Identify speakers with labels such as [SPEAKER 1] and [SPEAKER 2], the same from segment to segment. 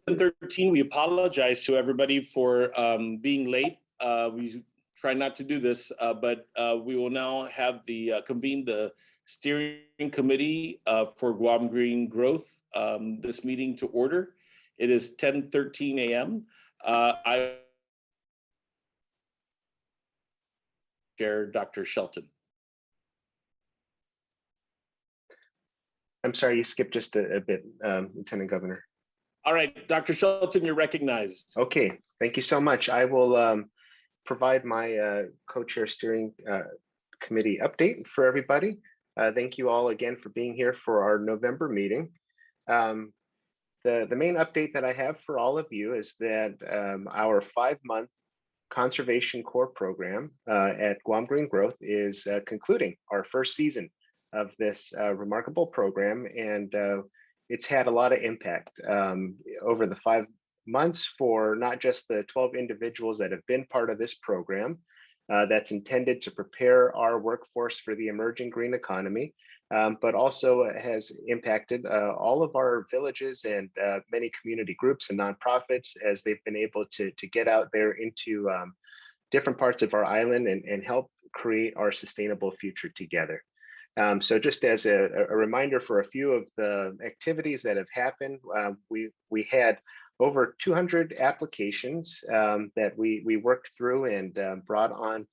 [SPEAKER 1] 7:13. We apologize to everybody for being late. We try not to do this, but we will now have convene the steering committee for Guam Green Growth, this meeting to order. It is 10:13 a.m. I Chair Dr. Shelton.
[SPEAKER 2] I'm sorry, you skipped just a bit, Lieutenant Governor.
[SPEAKER 1] All right, Dr. Shelton, you're recognized.
[SPEAKER 2] Okay, thank you so much. I will provide my co-chair steering committee update for everybody. Thank you all again for being here for our November meeting. The main update that I have for all of you is that our 5-month Conservation Corps program at Guam Green Growth is concluding our first season of this remarkable program, and it's had a lot of impact over the 5 months for not just the 12 individuals that have been part of this program that's intended to prepare our workforce for the emerging green economy, but also has impacted all of our villages and many community groups and nonprofits as they've been able to get out there into different parts of our island and help create our sustainable future together. So just as a reminder for a few of the activities that have happened, we had over 200 applications that we worked through and brought on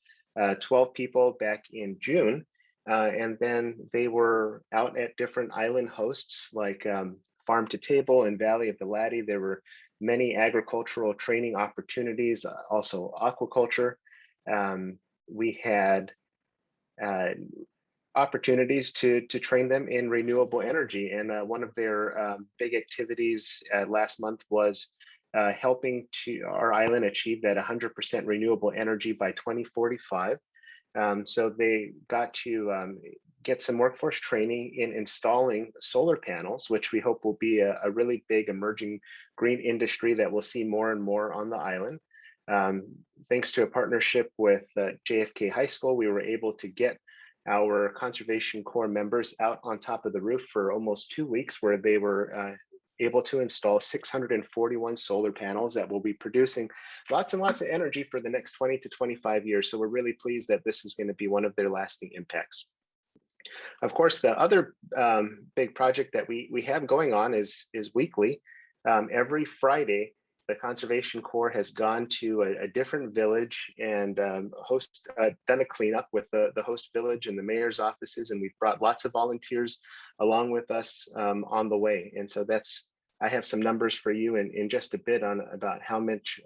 [SPEAKER 2] 12 people back in June. And then they were out at different island hosts like Farm to Table and Valley of the Latte. There were many agricultural training opportunities, also aquaculture. We had opportunities to train them in renewable energy. And one of their big activities last month was helping our island achieve that 100% renewable energy by 2045. So they got to get some workforce training in installing solar panels, which we hope will be a really big emerging green industry that we'll see more and more on the island. Thanks to a partnership with JFK High School, we were able to get our Conservation Corps members out on top of the roof for almost 2 weeks, where they were able to install 641 solar panels that will be producing lots and lots of energy for the next 20 to 25 years. So we're really pleased that this is going to be one of their lasting impacts. Of course, the other big project that we have going on is weekly. Every Friday, the Conservation Corps has gone to a different village and done a cleanup with the host village and the mayor's offices, and we've brought lots of volunteers along with us on the way. And so I have some numbers for you in just a bit about how much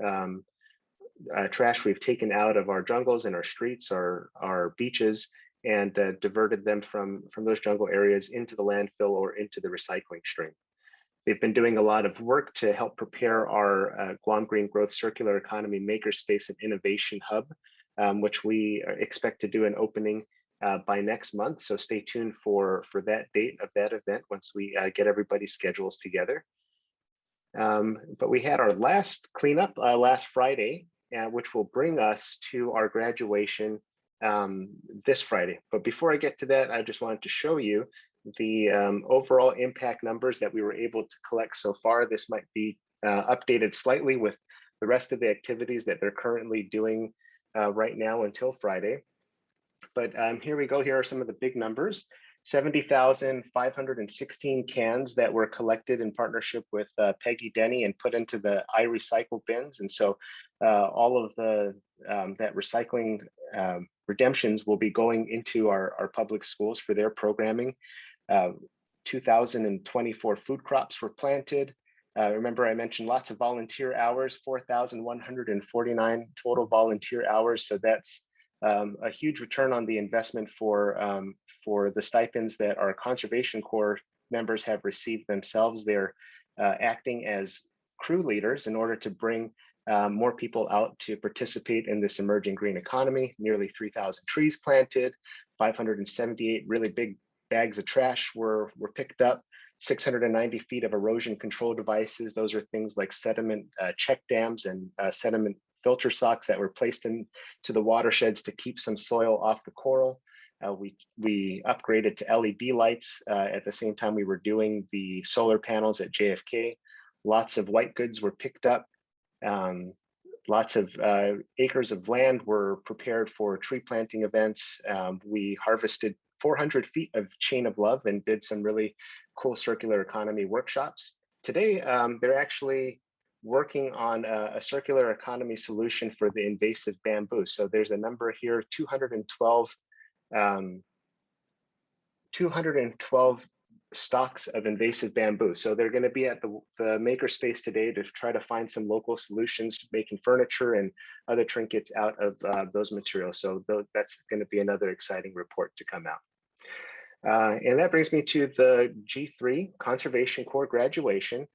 [SPEAKER 2] trash we've taken out of our jungles and our streets, our beaches, and diverted them from those jungle areas into the landfill or into the recycling stream. They've been doing a lot of work to help prepare our Guam Green Growth Circular Economy Makerspace and Innovation Hub, which we expect to do an opening by next month. So stay tuned for that date of that event once we get everybody's schedules together. But we had our last cleanup last Friday, which will bring us to our graduation this Friday. But before I get to that, I just wanted to show you the overall impact numbers that we were able to collect so far. This might be updated slightly with the rest of the activities that they're currently doing right now until Friday. But here we go. Here are some of the big numbers. 70,516 cans that were collected in partnership with Peggy Denny and put into the iRecycle bins. And so all of that recycling redemptions will be going into our public schools for their programming. 2,024 food crops were planted. Remember, I mentioned lots of volunteer hours, 4,149 total volunteer hours. So that's a huge return on the investment for the stipends that our Conservation Corps members have received themselves. They're acting as crew leaders in order to bring more people out to participate in this emerging green economy. Nearly 3,000 trees planted, 578 really big bags of trash were picked up, 690 feet of erosion control devices. Those are things like sediment check dams and sediment filter socks that were placed into the watersheds to keep some soil off the coral. We upgraded to LED lights at the same time we were doing the solar panels at JFK. Lots of white goods were picked up. Lots of acres of land were prepared for tree planting events. We harvested 400 feet of chain of love and did some really cool circular economy workshops. Today, they're actually working on a circular economy solution for the invasive bamboo. So there's a number here, 212 stocks of invasive bamboo. So they're going to be at the makerspace today to try to find some local solutions, making furniture and other trinkets out of those materials. So that's going to be another exciting report to come out. And that brings me to the G3 Conservation Corps graduation.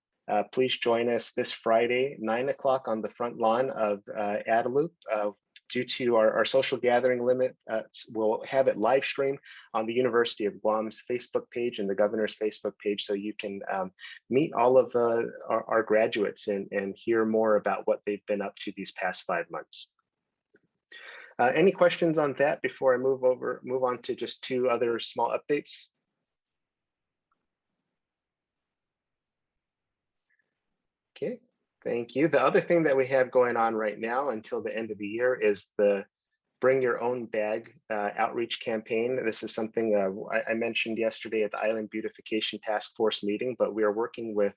[SPEAKER 2] Please join us this Friday, 9 o'clock on the front lawn of Adelup. Due to our social gathering limit, we'll have it live streamed on the University of Guam's Facebook page and the governor's Facebook page, so you can meet all of our graduates and hear more about what they've been up to these past 5 months. Any questions on that before I move on to just 2 other small updates? Okay. Thank you. The other thing that we have going on right now until the end of the year is the Bring Your Own Bag outreach campaign. This is something I mentioned yesterday at the Island Beautification Task Force meeting, but we are working with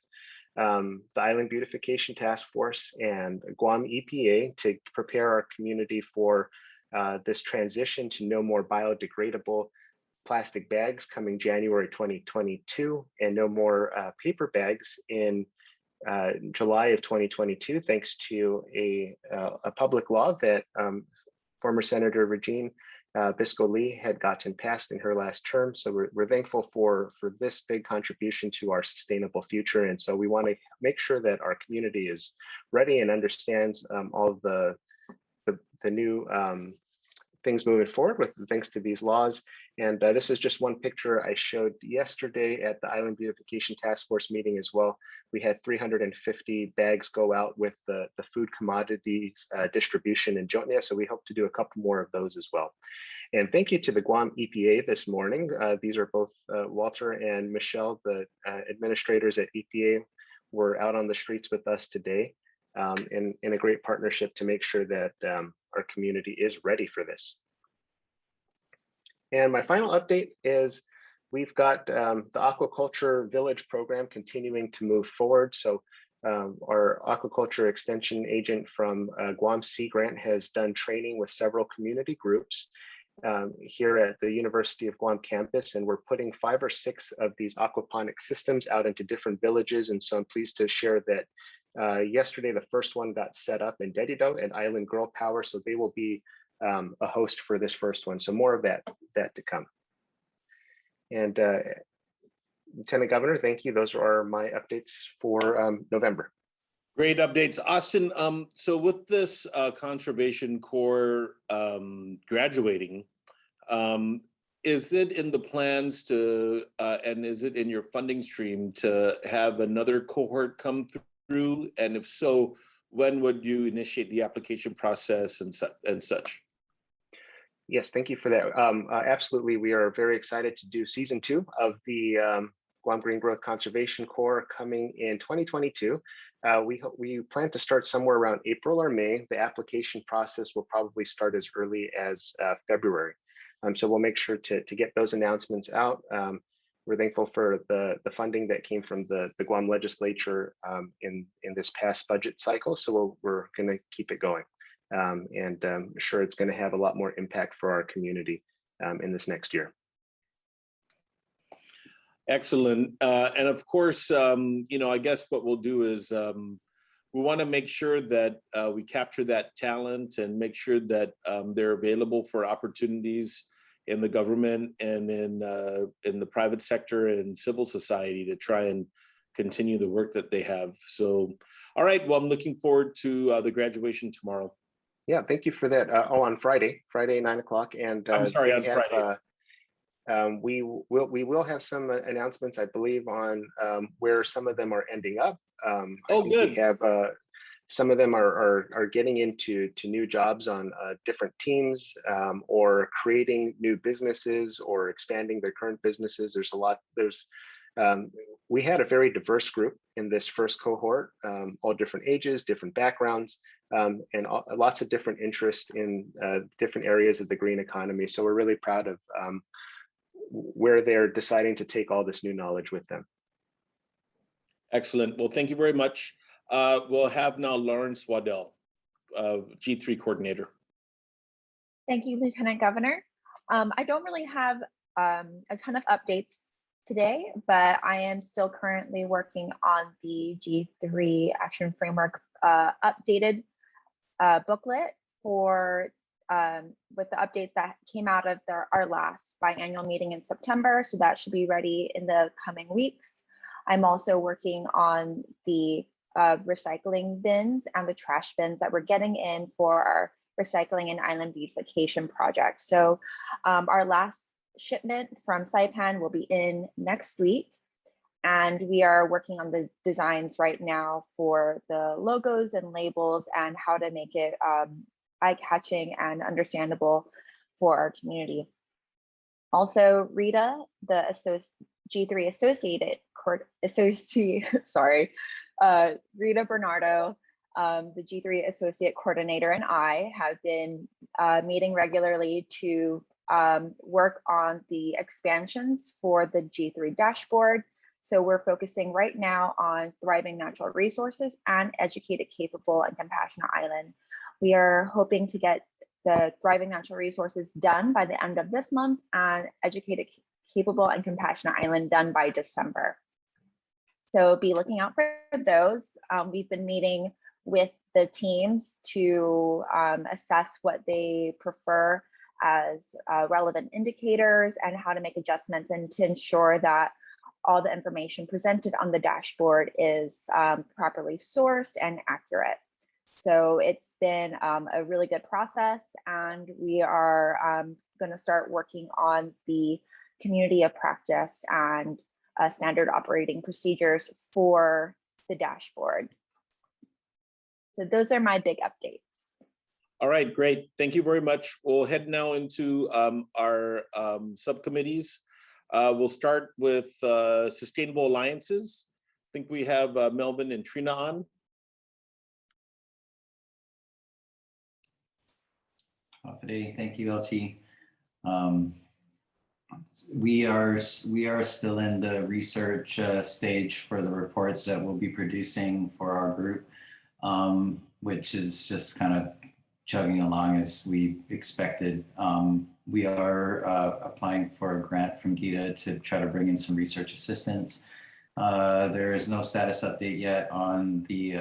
[SPEAKER 2] the Island Beautification Task Force and Guam EPA to prepare our community for this transition to no more biodegradable plastic bags coming January 2022, and no more paper bags in July of 2022, thanks to a public law that former Senator Regine Bisco-Lee had gotten passed in her last term. So we're thankful for this big contribution to our sustainable future. And so we want to make sure that our community is ready and understands all of the new things moving forward with thanks to these laws. And this is just one picture I showed yesterday at the Island Beautification Task Force meeting as well. We had 350 bags go out with the food commodities distribution in Jotnia. So we hope to do a couple more of those as well. And thank you to the Guam EPA this morning. These are both Walter and Michelle, the administrators at EPA, were out on the streets with us today in a great partnership to make sure that our community is ready for this. And my final update is we've got the aquaculture village program continuing to move forward. So our aquaculture extension agent from Guam Sea Grant has done training with several community groups here at the University of Guam campus, and we're putting 5 or 6 of these aquaponic systems out into different villages. And so I'm pleased to share that yesterday, the first one got set up in Dedido at Island Girl Power. So they will be a host for this first one. So more of that to come. And Lieutenant Governor, thank you. Those are my updates for November.
[SPEAKER 1] Great updates, Austin. So with this Conservation Corps graduating, is it in the plans to, and is it in your funding stream to have another cohort come through? And if so, when would you initiate the application process and such?
[SPEAKER 2] Yes, thank you for that. Absolutely, we are very excited to do season 2 of the Guam Green Growth Conservation Corps coming in 2022. We plan to start somewhere around April or May. The application process will probably start as early as February. So we'll make sure to get those announcements out. We're thankful for the funding that came from the Guam legislature in this past budget cycle. So we're going to keep it going. And I'm sure it's going to have a lot more impact for our community in this next year.
[SPEAKER 1] Excellent. And of course, I guess what we'll do is we want to make sure that we capture that talent and make sure that they're available for opportunities in the government and in the private sector and civil society to try and continue the work that they have. So, all right, well, I'm looking forward to the graduation tomorrow.
[SPEAKER 2] Yeah, thank you for that. On Friday, 9 o'clock. And
[SPEAKER 1] I'm sorry, on Friday.
[SPEAKER 2] We will have some announcements, I believe, on where some of them are ending up.
[SPEAKER 1] Good.
[SPEAKER 2] We have some of them are getting into new jobs on different teams or creating new businesses or expanding their current businesses. There's a lot. we had a very diverse group in this first cohort, all different ages, different backgrounds, and lots of different interests in different areas of the green economy. So we're really proud of where they're deciding to take all this new knowledge with them.
[SPEAKER 1] Excellent. Well, thank you very much. We'll have now Lawrence Waddell, G3 coordinator.
[SPEAKER 3] Thank you, Lieutenant Governor. I don't really have a ton of updates today, but I am still currently working on the G3 Action Framework updated booklet for with the updates that came out of our last biannual meeting in September. So that should be ready in the coming weeks. I'm also working on the recycling bins and the trash bins that we're getting in for our recycling and island beautification project. So our last shipment from Saipan will be in next week. And we are working on the designs right now for the logos and labels and how to make it eye-catching and understandable for our community. Also, Rita, the G3 Rita Bernardo, the G3 Associate Coordinator, and I have been meeting regularly to work on the expansions for the G3 dashboard. So we're focusing right now on thriving natural resources and educated, capable, and compassionate island. We are hoping to get the thriving natural resources done by the end of this month and educated, capable, and compassionate island done by December. So be looking out for those. We've been meeting with the teams to assess what they prefer as relevant indicators and how to make adjustments and to ensure that all the information presented on the dashboard is properly sourced and accurate. So it's been a really good process, and we are going to start working on the community of practice and standard operating procedures for the dashboard. So those are my big updates.
[SPEAKER 1] All right, great. Thank you very much. We'll head now into our subcommittees. We'll start with Sustainable Alliances. I think we have Melvin and Trina on.
[SPEAKER 4] Thank you, LT. We are still in the research stage for the reports that we'll be producing for our group, which is just kind of chugging along as we expected. We are applying for a grant from GITA to try to bring in some research assistance. There is no status update yet on the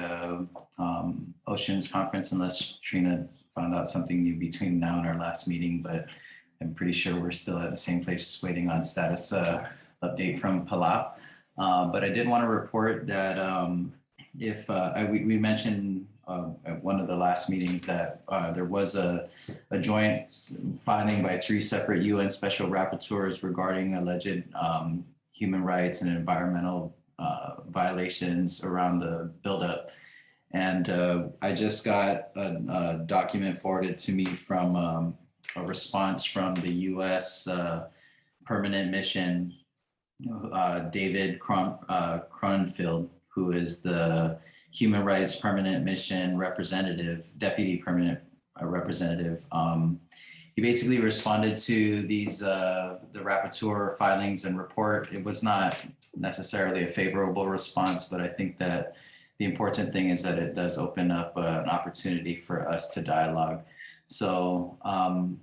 [SPEAKER 4] Oceans Conference, unless Trina found out something new between now and our last meeting, but I'm pretty sure we're still at the same place, just waiting on status update from Palau. But I did want to report that we mentioned at one of the last meetings that there was a joint filing by 3 separate UN special rapporteurs regarding alleged human rights and environmental violations around the buildup. And I just got a document forwarded to me from a response from the US permanent mission, David Cronfield, who is the Human Rights Permanent Mission Representative, Deputy Permanent Representative. He basically responded to these, the rapporteur filings and report. It was not necessarily a favorable response, but I think that the important thing is that it does open up an opportunity for us to dialogue. So,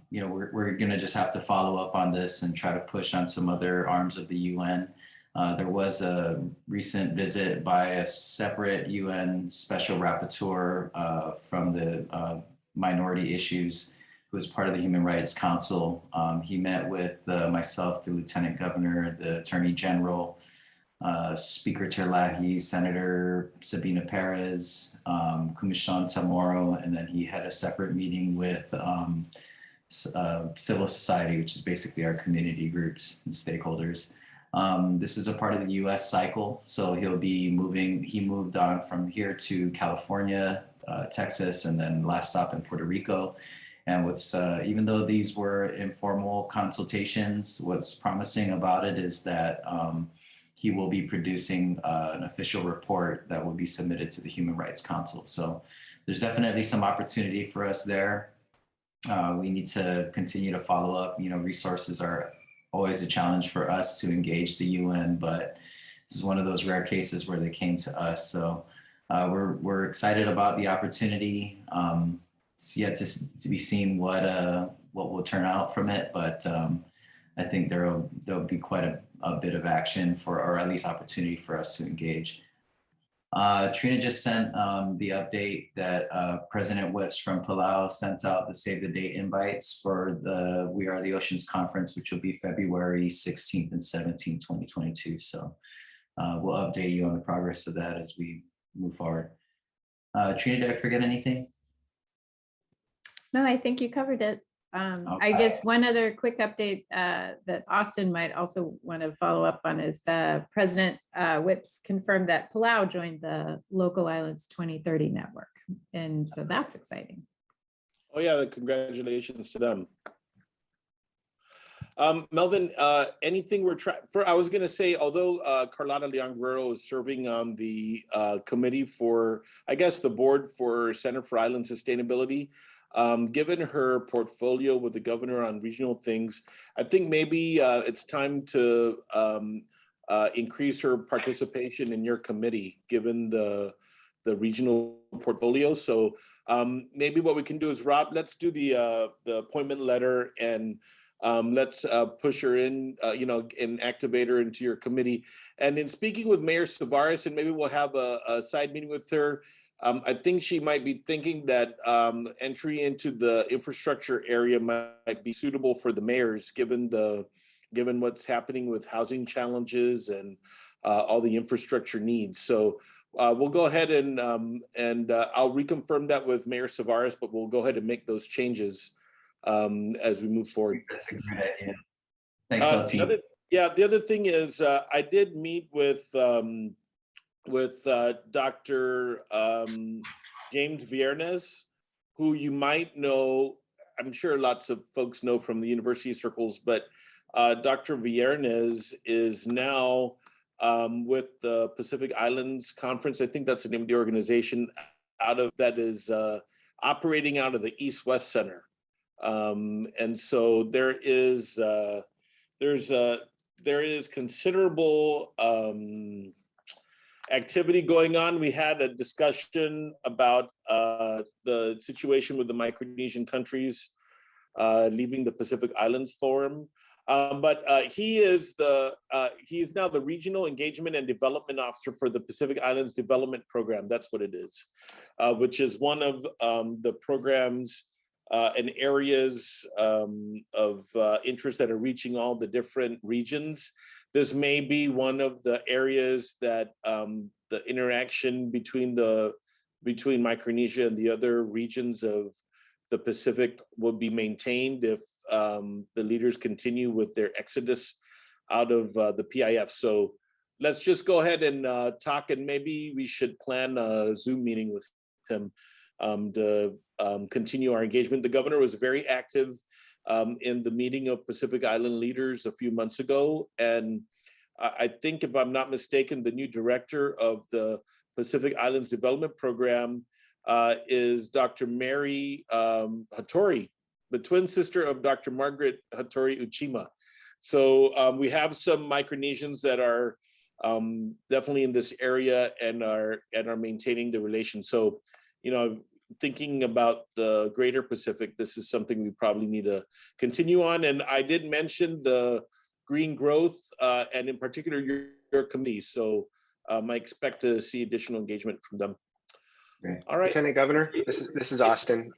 [SPEAKER 4] you know, we're gonna just have to follow up on this and try to push on some other arms of the UN. There was a recent visit by a separate UN special rapporteur from the minority issues, who was part of the Human Rights Council. He met with myself, the Lieutenant Governor, the Attorney General, Speaker Terlahi, Senator Sabina Perez, Commission Tamoro, and then he had a separate meeting with civil society, which is basically our community groups and stakeholders. This is a part of the US cycle, so he'll be moving, he moved on from here to California, Texas, and then last stop in Puerto Rico. And what's, even though these were informal consultations, what's promising about it is that he will be producing an official report that will be submitted to the Human Rights Council. So there's definitely some opportunity for us there. We need to continue to follow up. You know, resources are always a challenge for us to engage the UN, but this is one of those rare cases where they came to us. So we're excited about the opportunity. It's yet to be seen what will turn out from it, but I think there'll be quite a bit of action or at least opportunity for us to engage. Trina just sent the update that President Whips from Palau sent out the save the date invites for the We Are the Oceans conference, which will be February 16th and 17th, 2022. So we'll update you on the progress of that as we move forward. Trina, did I forget anything?
[SPEAKER 5] No, I think you covered it. I guess one other quick update that Austin might also want to follow up on is President Whips confirmed that Palau joined the Local Islands 2030 network. And so that's exciting.
[SPEAKER 1] Oh yeah, congratulations to them. Melvin, anything I was going to say, although Carlotta Leon Guerrero is serving on the committee for, I guess, the board for Center for Island Sustainability, given her portfolio with the governor on regional things, I think maybe it's time to increase her participation in your committee, given the regional portfolio. So maybe what we can do is, Rob, let's do the appointment letter and let's push her in, and activate her into your committee. And in speaking with Mayor Savares, and maybe we'll have a side meeting with her, I think she might be thinking that entry into the infrastructure area might be suitable for the mayors, given what's happening with housing challenges and all the infrastructure needs. So we'll go ahead and I'll reconfirm that with Mayor Savares, but we'll go ahead and make those changes as we move forward.
[SPEAKER 4] That's a great idea. Thanks, LT.
[SPEAKER 1] The other thing is I did meet with Dr. James Viernes, who you might know. I'm sure lots of folks know from the university circles, but Dr. Viernes is now with the Pacific Islands Conference. I think that's the name of the organization that is operating out of the East-West Center. And so there is considerable activity going on. We had a discussion about the situation with the Micronesian countries leaving the Pacific Islands Forum. But he's now the Regional Engagement and Development Officer for the Pacific Islands Development Program. That's what it is, which is one of the programs and areas of interest that are reaching all the different regions. This may be one of the areas that the interaction between Micronesia and the other regions of the Pacific will be maintained if the leaders continue with their exodus out of the PIF. So let's just go ahead and talk, and maybe we should plan a Zoom meeting with him to continue our engagement. The governor was very active in the meeting of Pacific Island leaders a few months ago. And I think, if I'm not mistaken, the new director of the Pacific Islands Development Program is Dr. Mary Hattori, the twin sister of Dr. Margaret Hattori Uchima. So we have some Micronesians that are definitely in this area and are maintaining the relation. So, thinking about the greater Pacific, this is something we probably need to continue on. And I did mention the green growth and in particular your committee. So I expect to see additional engagement from them.
[SPEAKER 4] Great.
[SPEAKER 1] All right.
[SPEAKER 2] Lieutenant Governor, this is Austin.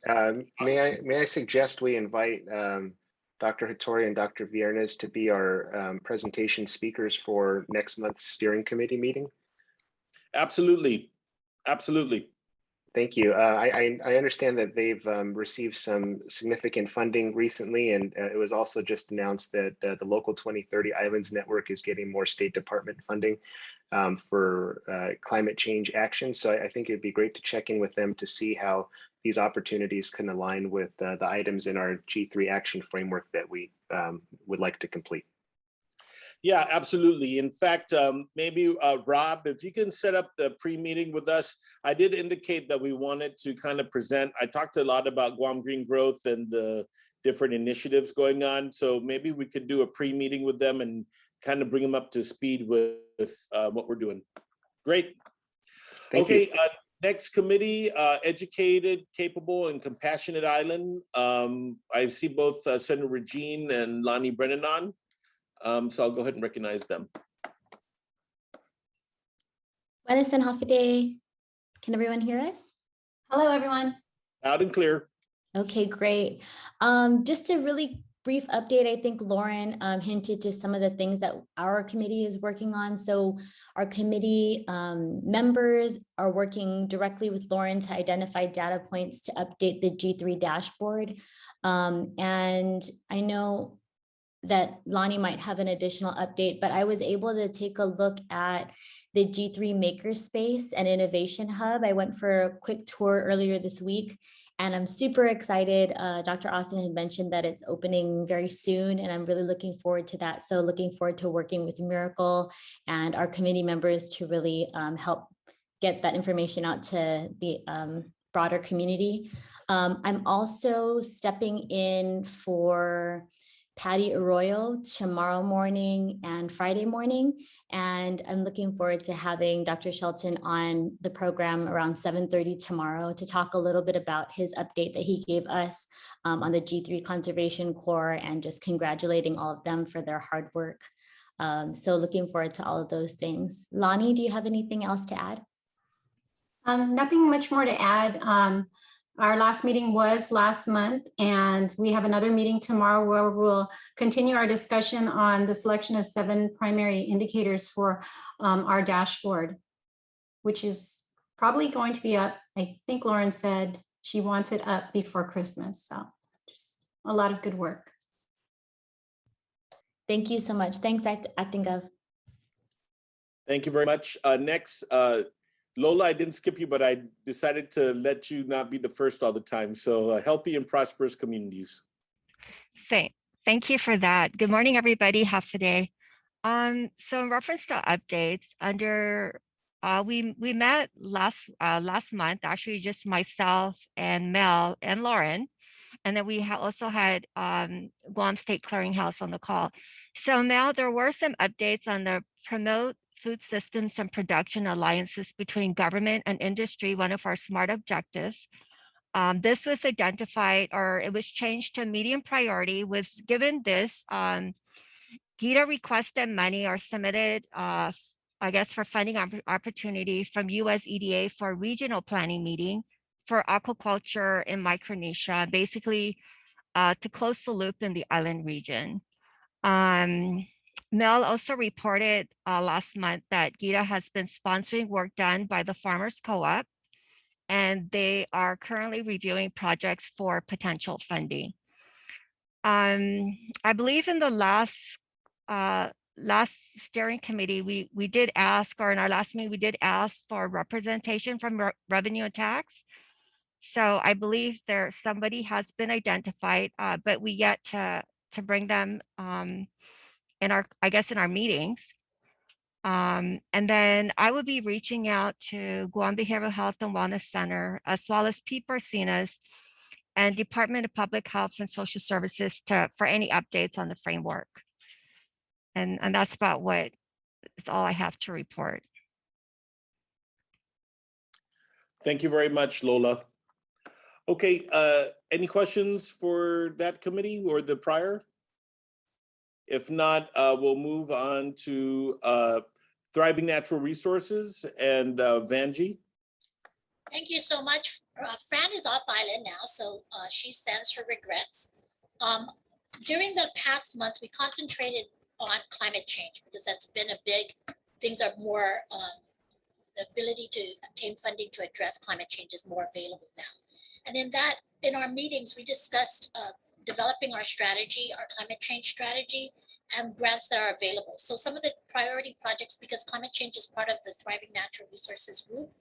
[SPEAKER 2] May I suggest we invite Dr. Hattori and Dr. Viernes to be our presentation speakers for next month's steering committee meeting?
[SPEAKER 1] Absolutely.
[SPEAKER 2] Thank you. I understand that they've received some significant funding recently, and it was also just announced that the Local 2030 Islands Network is getting more State Department funding for climate change action. So I think it'd be great to check in with them to see how these opportunities can align with the items in our G3 action framework that we would like to complete.
[SPEAKER 1] Yeah, absolutely. In fact, maybe Rob, if you can set up the pre-meeting with us. I did indicate that we wanted to kind of present. I talked a lot about Guam Green Growth and the different initiatives going on. So maybe we could do a pre-meeting with them and kind of bring them up to speed with what we're doing. Great.
[SPEAKER 2] Thank you.
[SPEAKER 1] Okay, next committee, Educated, Capable, and Compassionate Island. I see both Senator Regine and Lonnie Brennan on. So I'll go ahead and recognize them.
[SPEAKER 6] Buenas and Hafiday. Can everyone hear us?
[SPEAKER 7] Hello, everyone.
[SPEAKER 1] Loud and clear.
[SPEAKER 6] Okay, great. Just a really brief update. I think Lauren hinted to some of the things that our committee is working on. So our committee members are working directly with Lauren to identify data points to update the G3 dashboard. And I know that Lonnie might have an additional update, but I was able to take a look at the G3 Makerspace and Innovation Hub. I went for a quick tour earlier this week, and I'm super excited. Dr. Austin had mentioned that it's opening very soon, and I'm really looking forward to that. So looking forward to working with Miracle and our committee members to really help get that information out to the broader community. I'm also stepping in for Patty Arroyo tomorrow morning and Friday morning. And I'm looking forward to having Dr. Shelton on the program around 7:30 tomorrow to talk a little bit about his update that he gave us on the G3 Conservation Corps and just congratulating all of them for their hard work. So looking forward to all of those things. Lonnie, do you have anything else to add?
[SPEAKER 7] Nothing much more to add. Our last meeting was last month, and we have another meeting tomorrow where we'll continue our discussion on the selection of 7 primary indicators for our dashboard, which is probably going to be up. I think Lauren said she wants it up before Christmas. So just a lot of good work.
[SPEAKER 6] Thank you so much. Thanks, Acting Gov.
[SPEAKER 1] Thank you very much. Next, Lola, I didn't skip you, but I decided to let you not be the first all the time. So healthy and prosperous communities.
[SPEAKER 8] Thank you for that. Good morning, everybody. Half a day. So in reference to updates, under we met last month, actually just myself and Mel and Lauren, and then we also had Guam State Clearinghouse on the call. So Mel, there were some updates on the promote food systems and production alliances between government and industry, one of our SMART objectives. This was identified, or it was changed to medium priority. Given this, GITA requested money or submitted, I guess, for funding opportunity from US EDA for a regional planning meeting for aquaculture in Micronesia, basically to close the loop in the island region. Mel also reported last month that GITA has been sponsoring work done by the Farmers Co-op, and they are currently reviewing projects for potential funding. I believe in the last steering committee, we did ask, or in our last meeting, we did ask for representation from revenue and tax. So I believe somebody has been identified, but we yet to bring them in our meetings. And then I will be reaching out to Guam Behavioral Health and Wellness Center, as well as Pete Barcinas and Department of Public Health and Social Services for any updates on the framework. And that's about it's all I have to report.
[SPEAKER 1] Thank you very much, Lola. Okay, any questions for that committee or the prior? If not, we'll move on to Thriving Natural Resources and Vanjie.
[SPEAKER 9] Thank you so much. Fran is off island now, so she sends her regrets. During the past month, we concentrated on climate change because that's been a big, things are more, the ability to obtain funding to address climate change is more available now. And in our meetings, we discussed developing our strategy, our climate change strategy, and grants that are available. So some of the priority projects, because climate change is part of the Thriving Natural Resources group,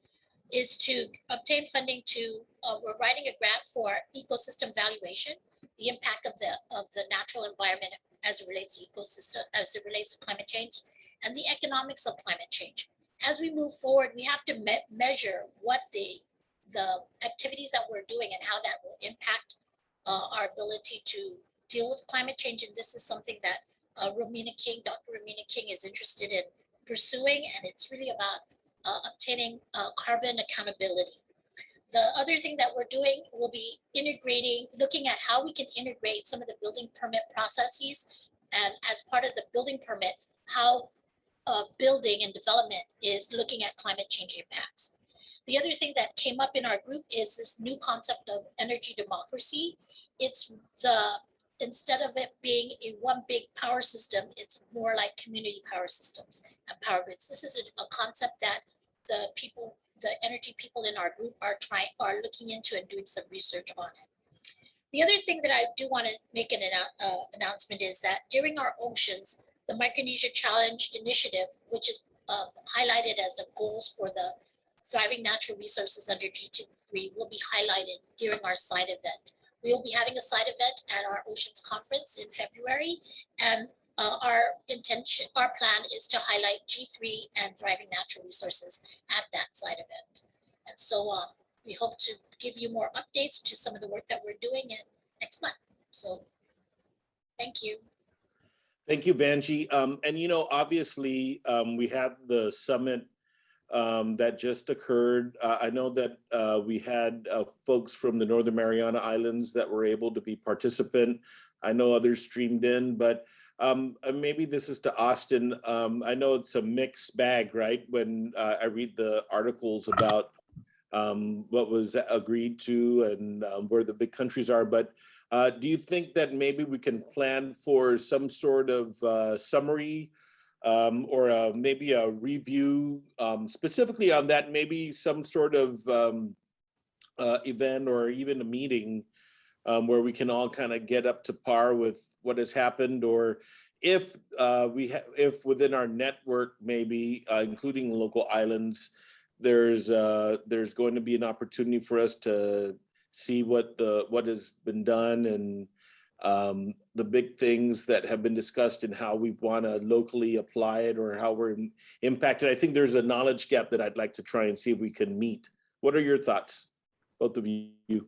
[SPEAKER 9] is to obtain funding to, we're writing a grant for ecosystem valuation, the impact of the natural environment as it relates to ecosystem, as it relates to climate change, and the economics of climate change. As we move forward, we have to measure what the activities that we're doing and how that will impact our ability to deal with climate change. And this is something that Dr. Romina King is interested in pursuing, and it's really about obtaining carbon accountability. The other thing that we're doing will be looking at how we can integrate some of the building permit processes, and as part of the building permit, how building and development is looking at climate change impacts. The other thing that came up in our group is this new concept of energy democracy. Instead of it being a one big power system, it's more like community power systems and power grids. This is a concept that the energy people in our group are looking into and doing some research on it. The other thing that I do want to make an announcement is that during our oceans, the Micronesia Challenge Initiative, which is highlighted as the goals for the Thriving Natural Resources under G3, will be highlighted during our side event. We will be having a side event at our Oceans Conference in February, and our plan is to highlight G3 and Thriving Natural Resources at that side event. And so we hope to give you more updates to some of the work that we're doing next month. So thank you.
[SPEAKER 1] Thank you, Vanjie. And you know, obviously, we had the summit that just occurred. I know that we had folks from the Northern Mariana Islands that were able to be participant. I know others streamed in, but maybe this is to Austin. I know it's a mixed bag, right? When I read the articles about what was agreed to and where the big countries are, but do you think that maybe we can plan for some sort of summary or maybe a review specifically on that, maybe some sort of event or even a meeting where we can all kind of get up to par with what has happened, or if within our network, maybe including local islands, there's going to be an opportunity for us to see what has been done and the big things that have been discussed and how we want to locally apply it or how we're impacted. I think there's a knowledge gap that I'd like to try and see if we can meet. What are your thoughts, both of you?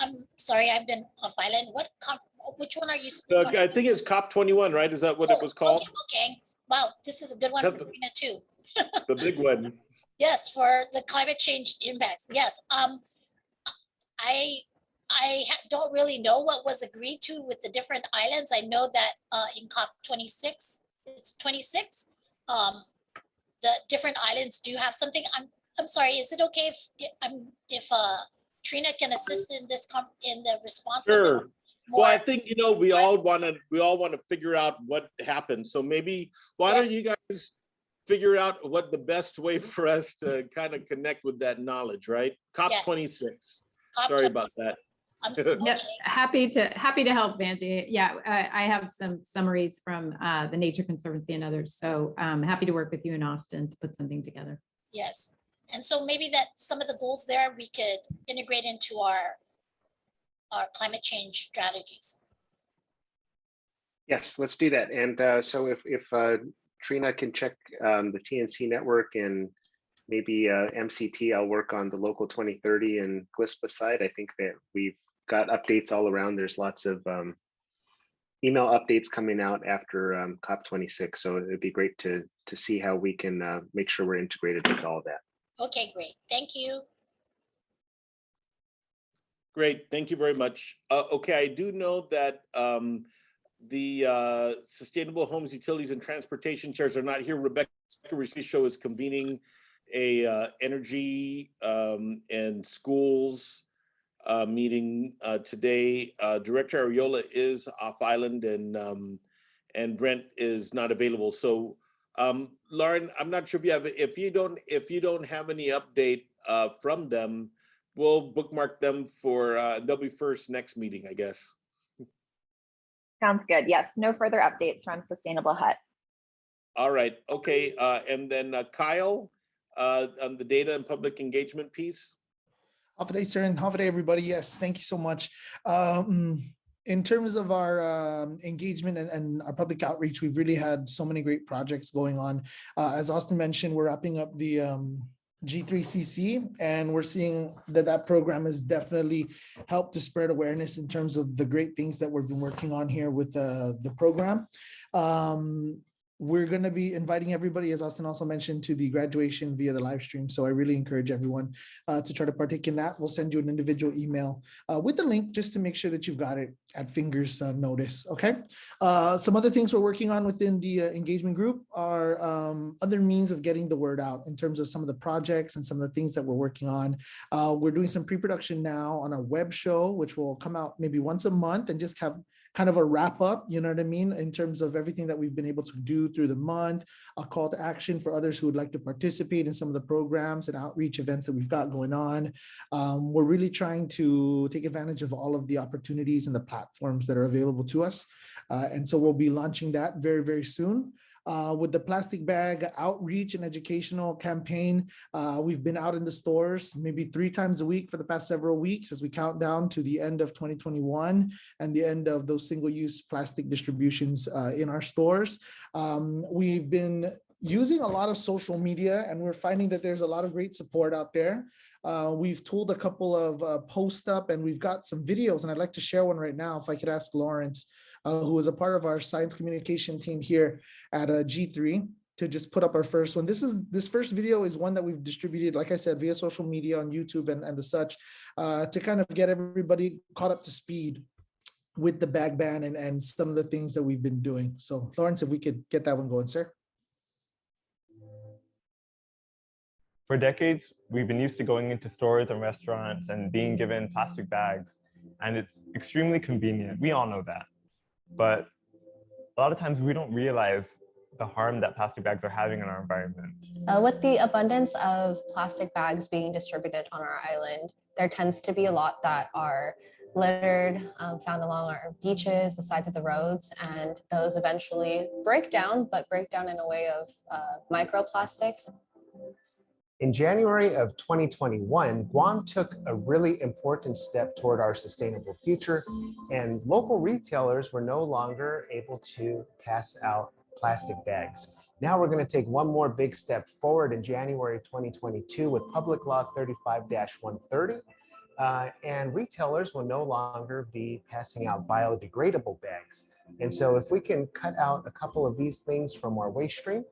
[SPEAKER 9] I'm sorry, I've been off island. Which one are you speaking
[SPEAKER 1] I think it's COP21, right? Is that what it was called?
[SPEAKER 9] Okay. Wow, this is a good one for Karina too.
[SPEAKER 1] The big one.
[SPEAKER 9] Yes, for the climate change impacts. Yes. I don't really know what was agreed to with the different islands. I know that in COP26, it's 26. The different islands do have something. I'm sorry. Is it okay if Trina can assist in this in the response?
[SPEAKER 1] Sure. Well, I think we all want to figure out what happened. So maybe why don't you guys figure out what the best way for us to kind of connect with that knowledge, right? COP26. Yes. Sorry about that.
[SPEAKER 9] I'm so, okay.
[SPEAKER 5] Happy to help, Vanjie. Yeah, I have some summaries from the Nature Conservancy and others. So I'm happy to work with you in Austin to put something together.
[SPEAKER 9] Yes. And so maybe that some of the goals there we could integrate into our climate change strategies.
[SPEAKER 2] Yes, let's do that. And so if Trina can check the TNC network and maybe MCT, I'll work on the local 2030 and GLISPA side. I think that we've got updates all around. There's lots of email updates coming out after COP26. So it'd be great to see how we can make sure we're integrated with all of that.
[SPEAKER 9] Okay, great. Thank you.
[SPEAKER 1] Great. Thank you very much. Okay, I do know that the Sustainable Homes, Utilities, and Transportation chairs are not here. Rebecca Recicho is convening a energy and schools meeting today. Director Ariola is off island and Brent is not available. So Lauren, I'm not sure if you don't have any update from them, we'll bookmark them for they'll be first next meeting, I guess.
[SPEAKER 3] Sounds good. Yes, no further updates from Sustainable Hut.
[SPEAKER 1] All right. Okay. And then Kyle, on the data and public engagement piece.
[SPEAKER 10] Half a day, sir, and half a day, everybody. Yes, thank you so much. in terms of our engagement and our public outreach, we've really had so many great projects going on. As Austin mentioned, we're wrapping up the G3CC, and we're seeing that that program has definitely helped to spread awareness in terms of the great things that we've been working on here with the program. We're going to be inviting everybody, as Austin also mentioned, to the graduation via the live stream. So I really encourage everyone to try to partake in that. We'll send you an individual email with the link just to make sure that you've got it at fingers notice. Okay. Some other things we're working on within the engagement group are other means of getting the word out in terms of some of the projects and some of the things that we're working on. We're doing some pre-production now on a web show, which will come out maybe once a month and just have kind of a wrap up, you know what I mean, in terms of everything that we've been able to do through the month, a call to action for others who would like to participate in some of the programs and outreach events that we've got going on. We're really trying to take advantage of all of the opportunities and the platforms that are available to us. And so we'll be launching that very, very soon. With the plastic bag outreach and educational campaign, we've been out in the stores maybe 3 times a week for the past several weeks as we count down to the end of 2021 and the end of those single-use plastic distributions in our stores. We've been using a lot of social media, and we're finding that there's a lot of great support out there. We've tooled a couple of posts up, and we've got some videos, and I'd like to share one right now if I could ask Lawrence, who is a part of our science communication team here at G3, to just put up our first one. This first video is one that we've distributed, like I said, via social media on YouTube and the such, to kind of get everybody caught up to speed with the bag ban and some of the things that we've been doing. So Lawrence, if we could get that one going, sir.
[SPEAKER 11] For decades, we've been used to going into stores and restaurants and being given plastic bags, and it's extremely convenient. We all know that. But a lot of times we don't realize the harm that plastic bags are having on our environment.
[SPEAKER 12] With the abundance of plastic bags being distributed on our island, there tends to be a lot that are littered, found along our beaches, the sides of the roads, and those eventually break down, but break down in a way of microplastics.
[SPEAKER 2] In January of 2021, Guam took a really important step toward our sustainable future, and local retailers were no longer able to pass out plastic bags. Now we're going to take one more big step forward in January 2022 with Public Law 35-130, and retailers will no longer be passing out biodegradable bags. And so if we can cut out a couple of these things from our waste stream,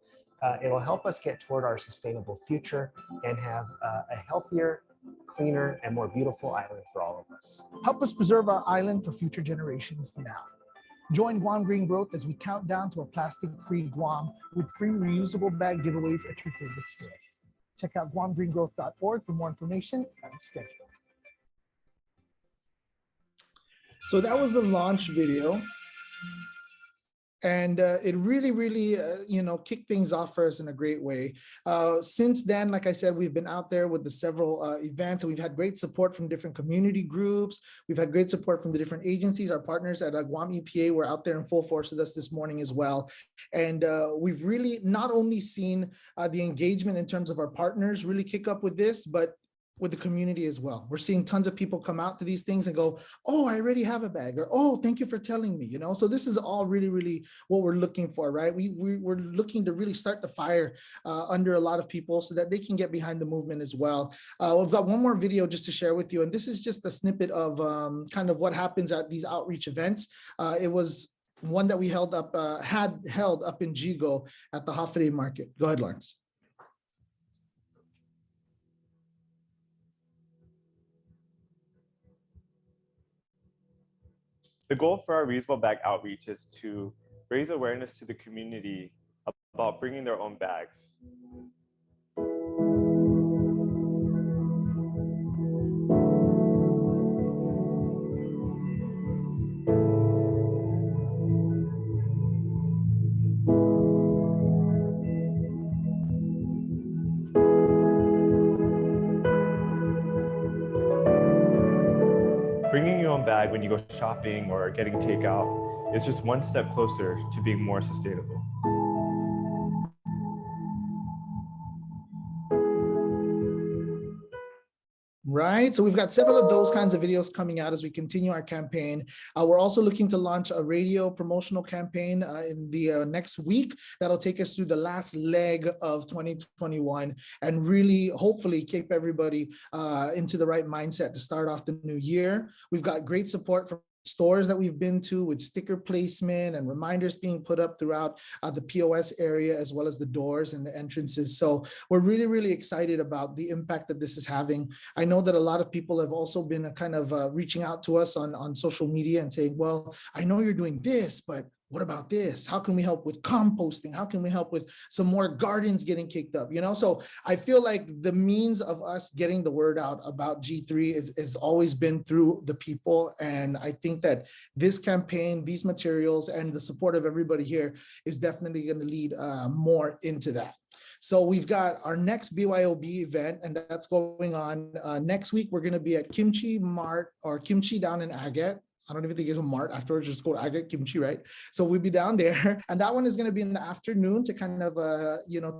[SPEAKER 2] it'll help us get toward our sustainable future and have a healthier, cleaner, and more beautiful island for all of us.
[SPEAKER 10] Help us preserve our island for future generations now. Join Guam Green Growth as we count down to a plastic-free Guam with free reusable bag giveaways at your favorite store. Check out guamgreengrowth.org for more information and schedule. So that was the launch video. And it really, kicked things off for us in a great way. Since then, like I said, we've been out there with the several events, and we've had great support from different community groups. We've had great support from the different agencies. Our partners at Guam EPA were out there in full force with us this morning as well. And we've really not only seen the engagement in terms of our partners really kick up with this, but with the community as well. We're seeing tons of people come out to these things and go, oh, I already have a bag, or, oh, thank you for telling me, So this is all really what we're looking for, right? We're looking to really start the fire under a lot of people so that they can get behind the movement as well. We've got one more video just to share with you. And this is just a snippet of kind of what happens at these outreach events. It was one that we had held up in Jigo at the Hofade Market. Go ahead, Lawrence.
[SPEAKER 11] The goal for our reusable bag outreach is to raise awareness to the community about bringing their own bags. Bringing your own bag when you go shopping or getting takeout is just one step closer to being more sustainable.
[SPEAKER 10] Right. So we've got several of those kinds of videos coming out as we continue our campaign. We're also looking to launch a radio promotional campaign in the next week that'll take us through the last leg of 2021 and really hopefully keep everybody into the right mindset to start off the new year. We've got great support from stores that we've been to with sticker placement and reminders being put up throughout the POS area, as well as the doors and the entrances. So we're really, really excited about the impact that this is having. I know that a lot of people have also been kind of reaching out to us on social media and saying, well, I know you're doing this, but what about this? How can we help with composting? How can we help with some more gardens getting kicked up? So I feel like the means of us getting the word out about G3 is always been through the people. And I think that this campaign, these materials, and the support of everybody here is definitely going to lead more into that. So we've got our next BYOB event, and that's going on next week. We're going to be at Kimchi Mart, or Kimchi down in Agate. I don't even think it's a mart. Afterwards, just go to Agate Kimchi, right? So we'll be down there. And that one is going to be in the afternoon to kind of,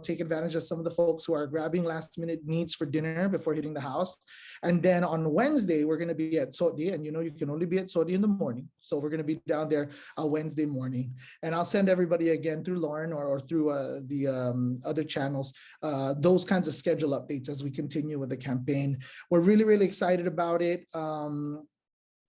[SPEAKER 10] take advantage of some of the folks who are grabbing last minute needs for dinner before hitting the house. And then on Wednesday, we're going to be at Sodi. And you can only be at Sodi in the morning. So we're going to be down there Wednesday morning. And I'll send everybody again through Lauren or through the other channels, those kinds of schedule updates as we continue with the campaign. We're really, really excited about it.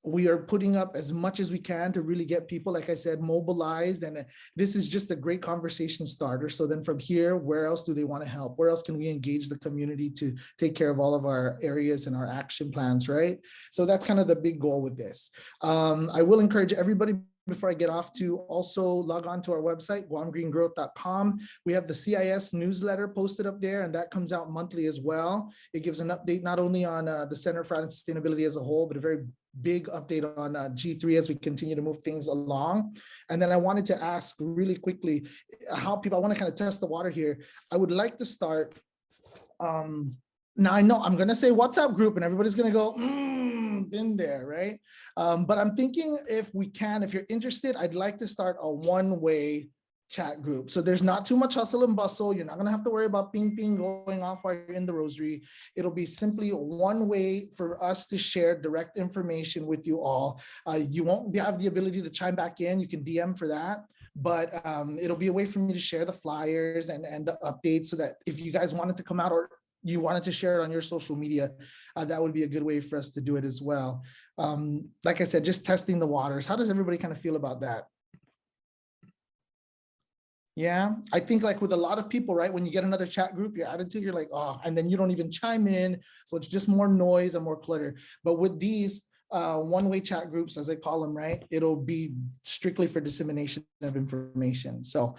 [SPEAKER 10] We are putting up as much as we can to really get people, like I said, mobilized. And this is just a great conversation starter. So then from here, where else do they want to help? Where else can we engage the community to take care of all of our areas and our action plans, right? So that's kind of the big goal with this. I will encourage everybody, before I get off, to also log on to our website, guamgreengrowth.com. We have the CIS newsletter posted up there, and that comes out monthly as well. It gives an update not only on the Center for Island Sustainability as a whole, but a very big update on G3 as we continue to move things along. And then I wanted to ask really quickly how people, I want to kind of test the water here. I would like to start, now I know I'm going to say WhatsApp group and everybody's going to go, been there, right? But I'm thinking if you're interested, I'd like to start a one-way chat group. So there's not too much hustle and bustle. You're not going to have to worry about ping ping going off while you're in the rosary. It'll be simply one way for us to share direct information with you all. You won't have the ability to chime back in. You can DM for that. But it'll be a way for me to share the flyers and the updates, so that if you guys wanted to come out or you wanted to share it on your social media, that would be a good way for us to do it as well. Like I said, just testing the waters. How does everybody kind of feel about that? Yeah, I think like with a lot of people, right? When you get another chat group, you're added to, you're like, oh, and then you don't even chime in. So it's just more noise and more clutter. But with these one-way chat groups, as I call them, right? It'll be strictly for dissemination of information. So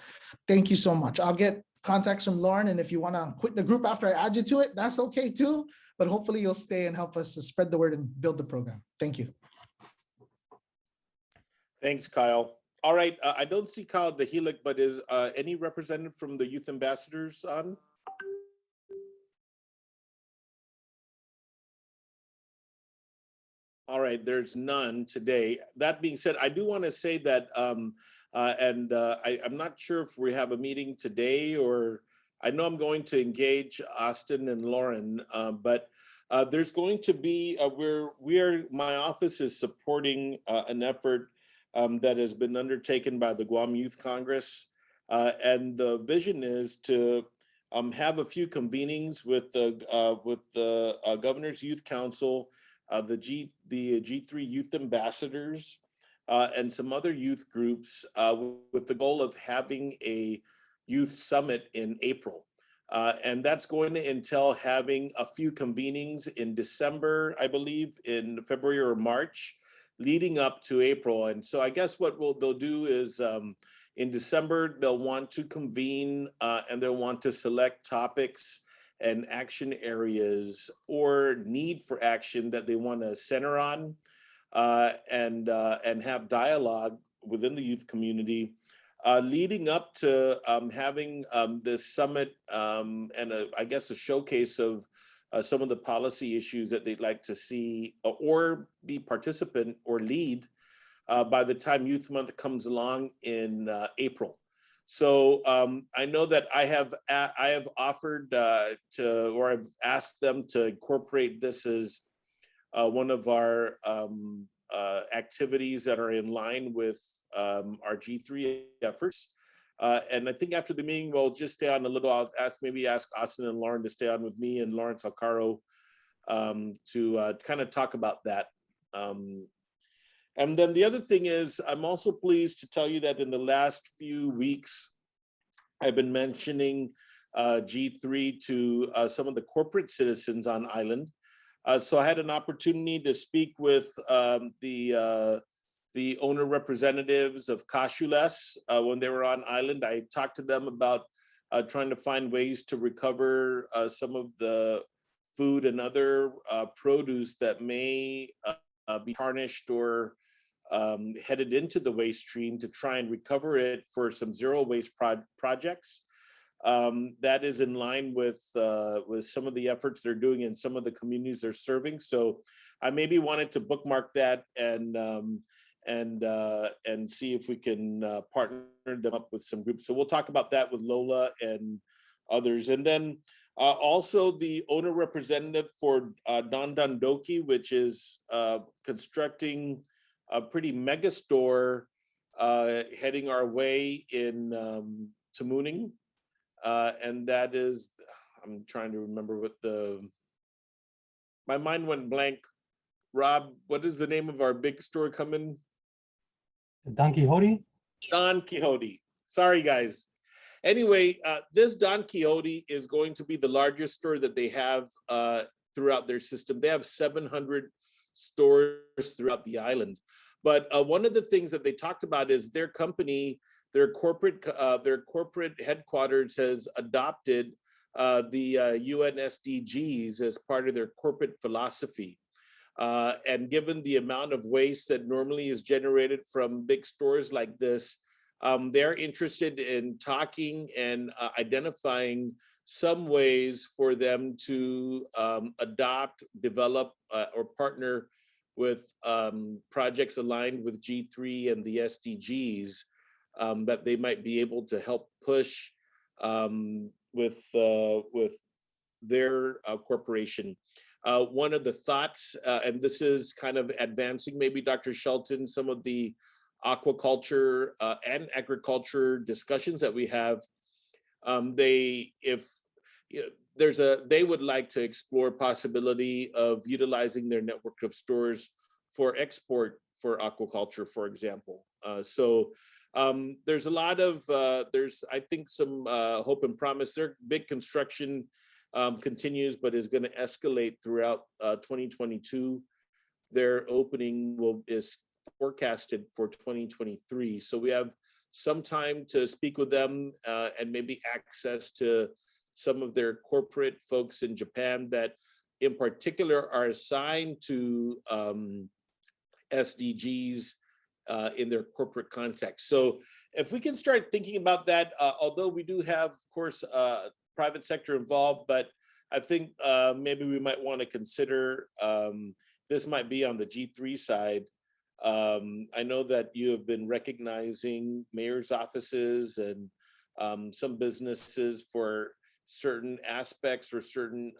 [SPEAKER 10] thank you so much. I'll get contacts from Lauren. And if you want to quit the group after I add you to it, that's okay too. But hopefully you'll stay and help us to spread the word and build the program. Thank you.
[SPEAKER 1] Thanks, Kyle. All right, I don't see Kyle the Helic, but is any representative from the youth ambassadors on? All right, there's none today. That being said, I do want to say that, I'm not sure if we have a meeting today, or I know I'm going to engage Austin and Lauren, but there's going to be, my office is supporting an effort that has been undertaken by the Guam Youth Congress. And the vision is to have a few convenings with the Governor's Youth Council, the G3 Youth Ambassadors, and some other youth groups with the goal of having a youth summit in April. And that's going to entail having a few convenings in December, I believe, in February or March, leading up to April. And so I guess what they'll do is in December, they'll want to convene and they'll want to select topics and action areas or need for action that they want to center on and have dialogue within the youth community, leading up to having this summit and I guess a showcase of some of the policy issues that they'd like to see or be participant or lead by the time Youth Month comes along in April. So I know that I have offered or I've asked them to incorporate this as one of our activities that are in line with our G3 efforts. And I think after the meeting, we'll just stay on a little. I'll maybe ask Austin and Lauren to stay on with me and Lawrence Alcaro to kind of talk about that. And then the other thing is, I'm also pleased to tell you that in the last few weeks, I've been mentioning G3 to some of the corporate citizens on island. So I had an opportunity to speak with the owner representatives of Cashules when they were on island. I talked to them about trying to find ways to recover some of the food and other produce that may be tarnished or headed into the waste stream, to try and recover it for some zero waste projects. That is in line with some of the efforts they're doing in some of the communities they're serving. So I maybe wanted to bookmark that and see if we can partner them up with some groups. So we'll talk about that with Lola and others. And then also the owner representative for Don Dondoki, which is constructing a pretty mega store heading our way in Tamuning. And that is, I'm trying to remember what my mind went blank. Rob, what is the name of our big store coming?
[SPEAKER 13] Don Quixote?
[SPEAKER 1] Don Quixote. Sorry, guys. Anyway, this Don Quixote is going to be the largest store that they have throughout their system. They have 700 stores throughout the island. But one of the things that they talked about is their company, their corporate headquarters has adopted the UN SDGs as part of their corporate philosophy. And given the amount of waste that normally is generated from big stores like this, they're interested in talking and identifying some ways for them to adopt, develop, or partner with projects aligned with G3 and the SDGs that they might be able to help push with their corporation. One of the thoughts, and this is kind of advancing maybe Dr. Shelton, some of the aquaculture and agriculture discussions that we have, they would like to explore possibility of utilizing their network of stores for export for aquaculture, for example. So there's a lot of, I think some hope and promise. Their big construction continues, but is going to escalate throughout 2022. Their opening is forecasted for 2023. So we have some time to speak with them and maybe access to some of their corporate folks in Japan that in particular are assigned to SDGs in their corporate context. So if we can start thinking about that, although we do have, of course, private sector involved, but I think maybe we might want to consider this might be on the G3 side. I know that you have been recognizing mayor's offices and some businesses for certain aspects or certain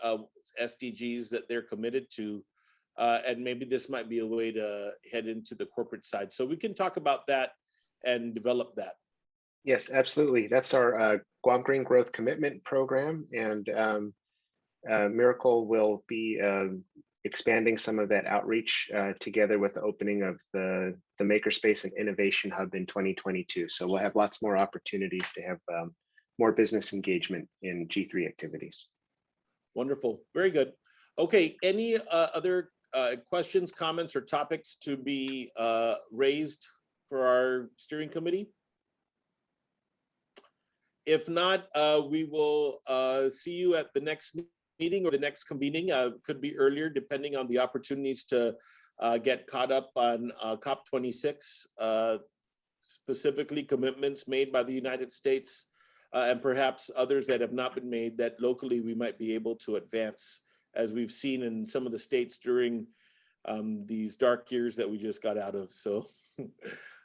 [SPEAKER 1] SDGs that they're committed to. And maybe this might be a way to head into the corporate side. So we can talk about that and develop that.
[SPEAKER 2] Yes, absolutely. That's our Guam Green Growth Commitment Program. And Miracle will be expanding some of that outreach together with the opening of the Makerspace and Innovation Hub in 2022. So we'll have lots more opportunities to have more business engagement in G3 activities.
[SPEAKER 1] Wonderful. Very good. Okay. Any other questions, comments, or topics to be raised for our steering committee? If not, we will see you at the next meeting or the next convening. Could be earlier, depending on the opportunities to get caught up on COP26, specifically commitments made by the United States and perhaps others that have not been made that locally we might be able to advance, as we've seen in some of the states during these dark years that we just got out of. So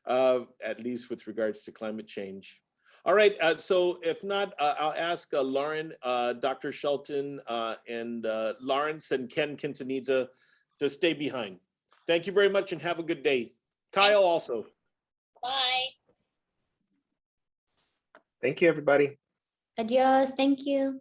[SPEAKER 1] at least with regards to climate change. All right, so if not, I'll ask Lauren, Dr. Shelton, and Lawrence and Ken Quintanilla to stay behind. Thank you very much and have a good day. Kyle also.
[SPEAKER 9] Bye.
[SPEAKER 2] Thank you, everybody.
[SPEAKER 6] Adios. Thank you.